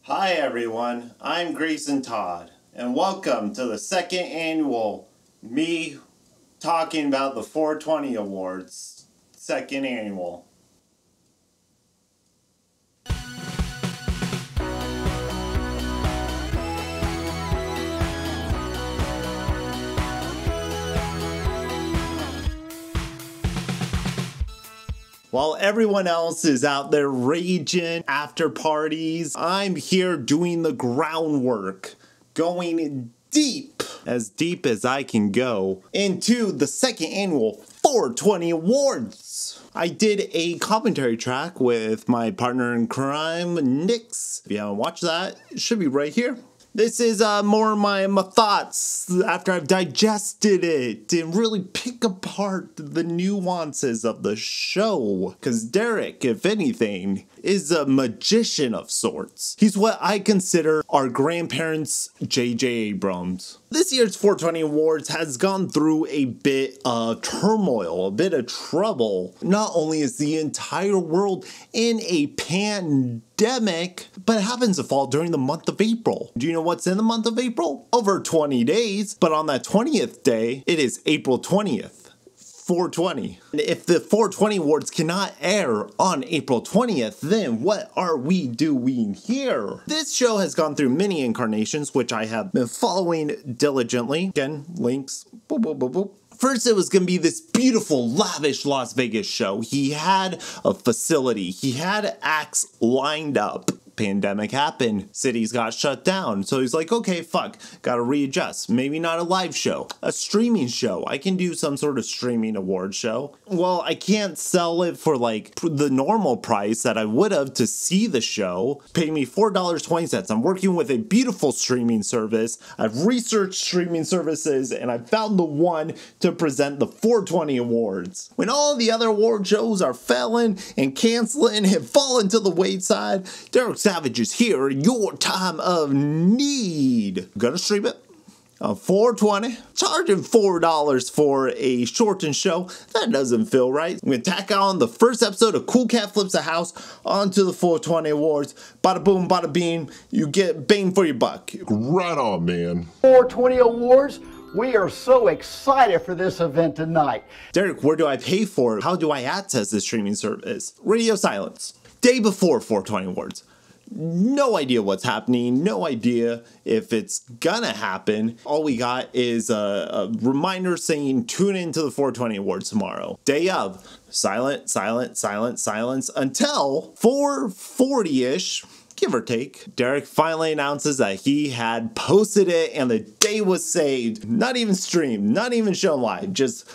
Hi everyone, I'm Grayson Todd, and welcome to the second annual me talking about the 420 Awards, second annual. While everyone else is out there raging after parties, I'm here doing the groundwork, going deep as I can go, into the second annual 420 Awards. I did a commentary track with my partner in crime, Nix. If you haven't watched that, it should be right here. This is more of my thoughts after I've digested it and really pick apart the nuances of the show. Because Derek, if anything, is a magician of sorts. He's what I consider our grandparents' J.J. Abrams. This year's 420 Awards has gone through a bit of turmoil, a bit of trouble. Not only is the entire world in a pandemic, but it happens to fall during the month of April. Do you know what's in the month of April? Over 20 days, but on that 20th day, it is April 20th. 420. And if the 420 Awards cannot air on April 20th, then what are we doing here? This show has gone through many incarnations, which I have been following diligently. Again, links. Boop, boop, boop, boop. First, it was going to be this beautiful, lavish Las Vegas show. He had a facility. He had acts lined up. Pandemic happened. Cities got shut down. So he's like, okay, fuck. Gotta readjust. Maybe not a live show. A streaming show. I can do some sort of streaming award show. Well, I can't sell it for like the normal price that I would have to see the show. Pay me $4.20. I'm working with a beautiful streaming service. I've researched streaming services and I found the one to present the 420 Awards. When all the other award shows are failing and canceling and falling to the wayside, Derek Savage is here, your time of need. Gonna stream it on 420, charging $4 for a shortened show. That doesn't feel right. I'm gonna tack on the first episode of Cool Cat Flips a House onto the 420 Awards. Bada boom, bada beam. You get bang for your buck. Right on, man. 420 Awards. We are so excited for this event tonight. Derek, where do I pay for it? How do I access this streaming service? Radio silence. Day before 420 Awards. No idea what's happening, no idea if it's gonna happen. All we got is a reminder saying tune into the 420 Awards tomorrow. Day of, silent, silent, silent, silence until 4:40-ish. Give or take. Derek finally announces that he had posted it and the day was saved. Not even streamed, not even shown live, just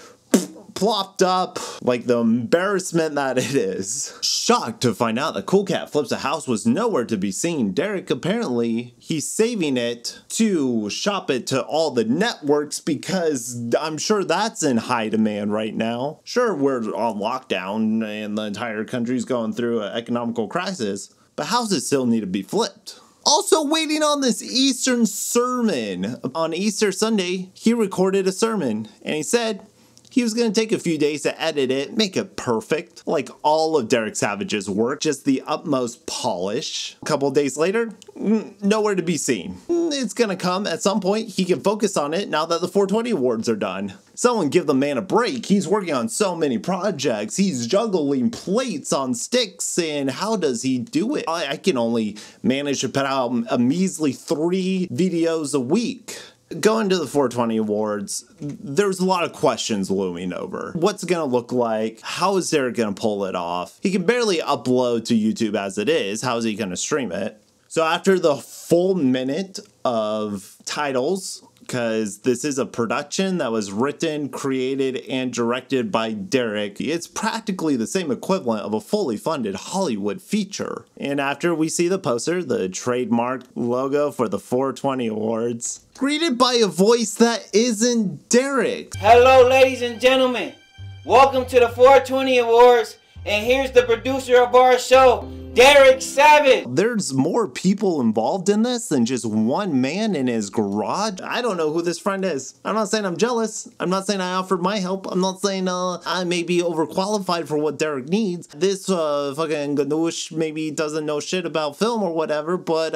plopped up like the embarrassment that it is. Shocked to find out that Cool Cat Flips a House was nowhere to be seen. Derek, apparently, he's saving it to shop it to all the networks because I'm sure that's in high demand right now. Sure, we're on lockdown and the entire country's going through an economical crisis, but houses still need to be flipped. Also waiting on this Eastern sermon. On Easter Sunday, he recorded a sermon and he said he was going to take a few days to edit it, make it perfect, like all of Derek Savage's work, just the utmost polish. A couple days later, nowhere to be seen. It's going to come at some point. He can focus on it now that the 420 Awards are done. Someone give the man a break. He's working on so many projects. He's juggling plates on sticks, and how does he do it? I can only manage to put out a measly 3 videos a week. Going to the 420 Awards, there's a lot of questions looming over. What's it gonna look like? How is Derek gonna pull it off? He can barely upload to YouTube as it is. How is he gonna stream it? So after the full minute of titles, because this is a production that was written, created, and directed by Derek. It's practically the same equivalent of a fully funded Hollywood feature. And after we see the poster, the trademark logo for the 420 Awards, greeted by a voice that isn't Derek. Hello, ladies and gentlemen. Welcome to the 420 Awards. And here's the producer of our show, Derek Savage! There's more people involved in this than just one man in his garage. I don't know who this friend is. I'm not saying I'm jealous. I'm not saying I offered my help. I'm not saying I may be overqualified for what Derek needs. This fucking Ganoush maybe doesn't know shit about film or whatever, but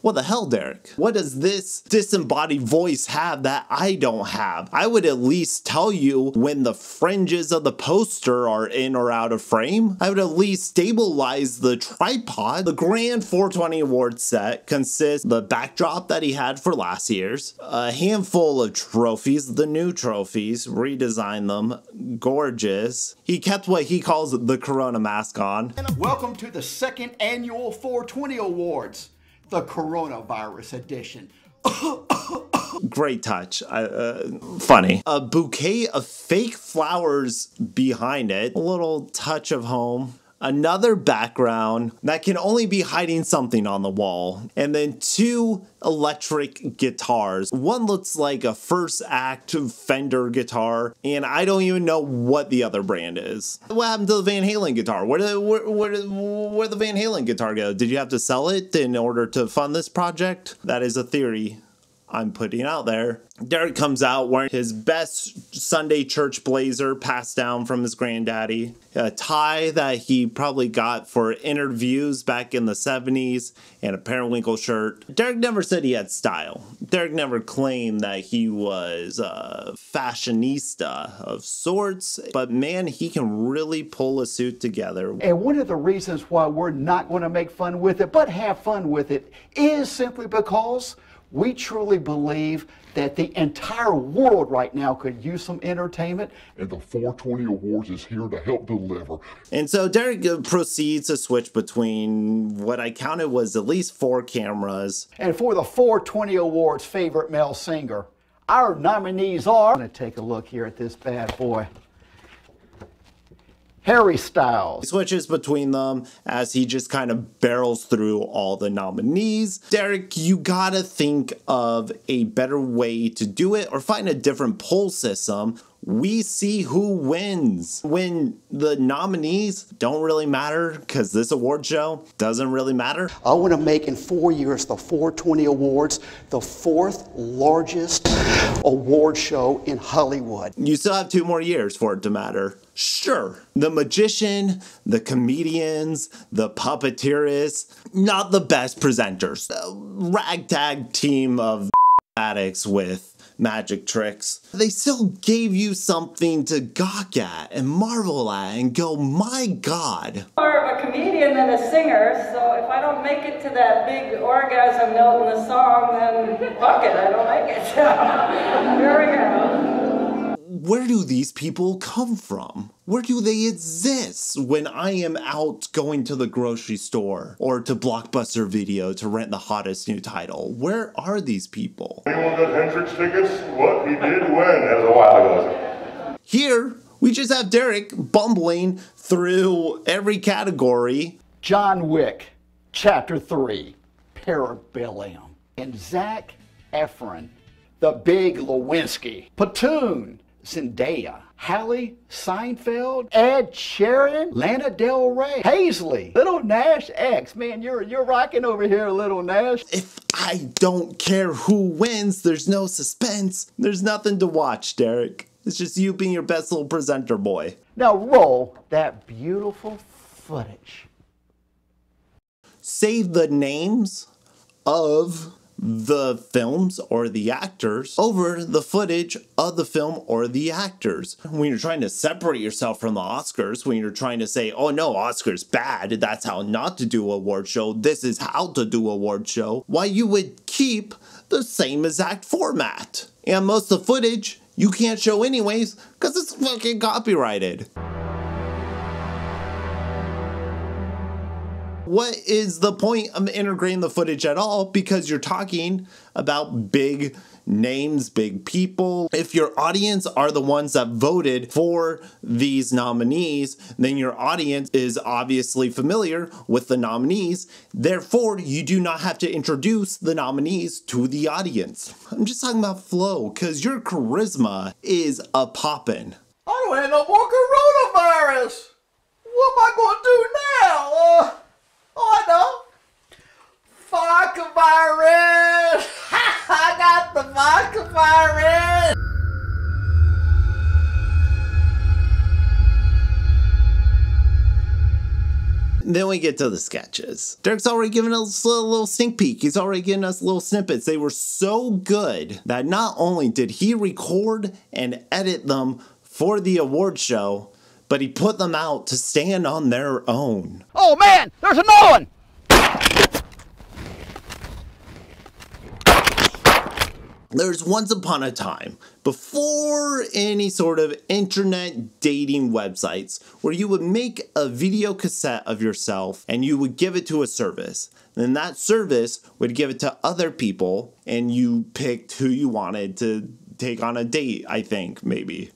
what the hell, Derek? What does this disembodied voice have that I don't have? I would at least tell you when the fringes of the poster are in or out of frame. I would at least stabilize the tripod. The grand 420 Awards set consists of the backdrop that he had for last year's, a handful of trophies, the new trophies, redesigned them, gorgeous. He kept what he calls the Corona mask on. Welcome to the second annual 420 Awards, the coronavirus edition. Great touch. Funny. A bouquet of fake flowers behind it. A little touch of home. Another background that can only be hiding something on the wall. And then two electric guitars. One looks like a first act Fender guitar, and I don't even know what the other brand is. What happened to the Van Halen guitar? Where the Van Halen guitar go? Did you have to sell it in order to fund this project? That is a theory I'm putting out there. Derek comes out wearing his best Sunday church blazer passed down from his granddaddy, a tie that he probably got for interviews back in the 70s, and a periwinkle shirt. Derek never said he had style. Derek never claimed that he was a fashionista of sorts, but man, he can really pull a suit together. And one of the reasons why we're not going to make fun with it, but have fun with it, is simply because we truly believe that the entire world right now could use some entertainment. And the 420 Awards is here to help deliver. And so Derek proceeds to switch between what I counted was at least 4 cameras. And for the 420 Awards favorite male singer, our nominees are... I'm going to take a look here at this bad boy. Harry Styles. He switches between them as he just kind of barrels through all the nominees. Derek, you gotta think of a better way to do it or find a different poll system. We see who wins when the nominees don't really matter because this award show doesn't really matter. I want to make in 4 years the 420 Awards the 4th largest award show in Hollywood. You still have 2 more years for it to matter. Sure, the magician, the comedians, the puppeteers, not the best presenters. A ragtag team of addicts with magic tricks. They still gave you something to gawk at and marvel at and go, my God. More of a comedian than a singer, so if I don't make it to that big orgasm note in the song, then fuck it, I don't make it. So here we go. Where do these people come from? Where do they exist when I am out going to the grocery store or to Blockbuster Video to rent the hottest new title? Where are these people? Anyone got Hendrix tickets? What? He did when? That was a while ago. Here, we just have Derek bumbling through every category. John Wick, Chapter 3, Parabellum. And Zac Efron, The Big Lewinsky. Platoon, Zendaya, Hallie Seinfeld, Ed Sheeran, Lana Del Rey, Paisley, Little Nash X. Man, you're rocking over here, Little Nash. If I don't care who wins, there's no suspense. There's nothing to watch, Derek. It's just you being your best little presenter boy. Now roll that beautiful footage. Save the names of the films or the actors over the footage of the film or the actors. When you're trying to separate yourself from the Oscars, when you're trying to say, oh no, Oscars bad, that's how not to do a award show, this is how to do a award show, why you would keep the same exact format. And most of the footage you can't show anyways because it's fucking copyrighted. What is the point of integrating the footage at all? Because you're talking about big names, big people. If your audience are the ones that voted for these nominees, then your audience is obviously familiar with the nominees. Therefore, you do not have to introduce the nominees to the audience. I'm just talking about flow, because your charisma is a poppin'. I don't have no more coronavirus. What am I going to do now? virus! I got the vodka virus! Then we get to the sketches. Derek's already given us a little sneak peek. He's already given us little snippets. They were so good that not only did he record and edit them for the award show, but he put them out to stand on their own. Oh man, there's another one! There's once upon a time, before any sort of internet dating websites, where you would make a video cassette of yourself and you would give it to a service. Then that service would give it to other people and you picked who you wanted to take on a date, I think, maybe.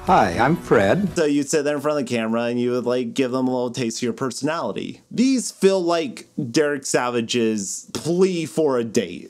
Hi, I'm Fred. So you'd sit there in front of the camera and you would like give them a little taste of your personality. These feel like Derek Savage's plea for a date.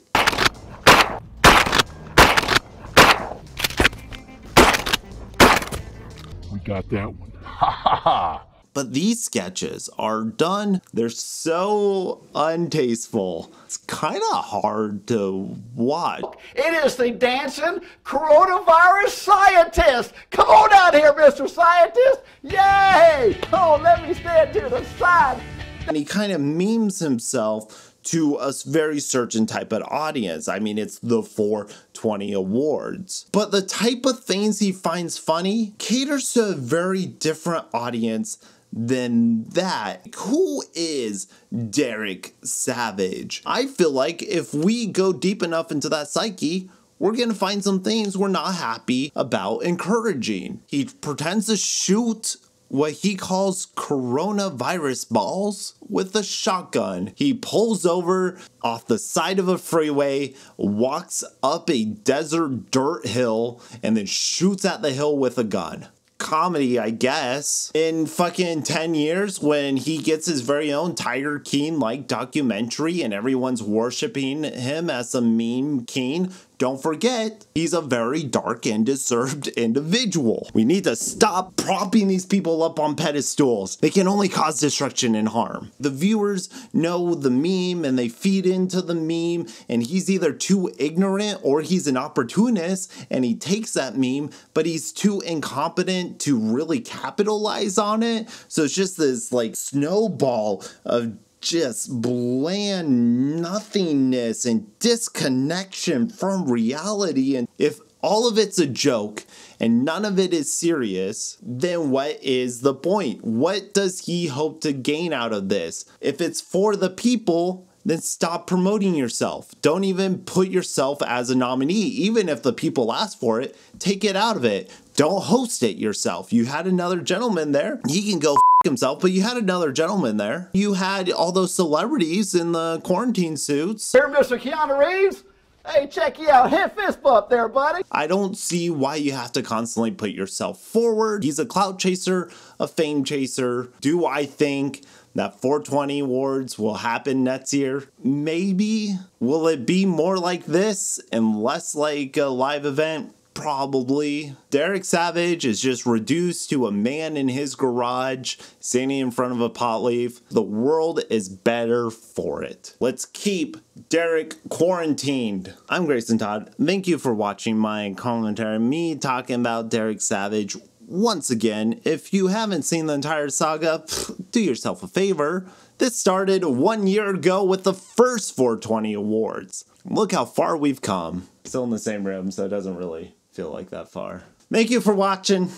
We got that one. Ha ha ha. But these sketches are done, they're so untasteful. It's kind of hard to watch. It is the dancing coronavirus scientist! Come on out here, Mr. Scientist! Yay! Oh, let me stand to the side. And he kind of memes himself to a very certain type of audience. I mean, it's the 420 Awards. But the type of things he finds funny caters to a very different audience than that. Who is Derek Savage? I feel like if we go deep enough into that psyche, we're gonna find some things we're not happy about encouraging. He pretends to shoot what he calls coronavirus balls with a shotgun. He pulls over off the side of a freeway, walks up a desert dirt hill, and then shoots at the hill with a gun. Comedy, I guess. In fucking 10 years, when he gets his very own Tiger King-like documentary and everyone's worshiping him as a meme king, don't forget, he's a very dark and disturbed individual. We need to stop propping these people up on pedestals. They can only cause destruction and harm. The viewers know the meme and they feed into the meme, and he's either too ignorant or he's an opportunist and he takes that meme, but he's too incompetent to really capitalize on it. So it's just this like snowball of just bland nothingness and disconnection from reality. And if all of it's a joke and none of it is serious, then what is the point? What does he hope to gain out of this? If it's for the people, then stop promoting yourself. Don't even put yourself as a nominee. Even if the people ask for it, take it out of it. Don't host it yourself. You had another gentleman there. He can go himself, but you had another gentleman there. You had all those celebrities in the quarantine suits. Here, Mr. Keanu Reeves. Hey, check you out. Hit fist bump there, buddy. I don't see why you have to constantly put yourself forward. He's a clout chaser, a fame chaser. Do I think that 420 Awards will happen next year? Maybe. Will it be more like this and less like a live event? Probably. Derek Savage is just reduced to a man in his garage standing in front of a pot leaf. The world is better for it. Let's keep Derek quarantined. I'm Grayson Todd. Thank you for watching my commentary, me talking about Derek Savage. Once again, if you haven't seen the entire saga, do yourself a favor. This started 1 year ago with the first 420 Awards. Look how far we've come. Still in the same room, so it doesn't really feel like that far. Thank you for watching.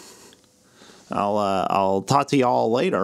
I'll talk to y'all later.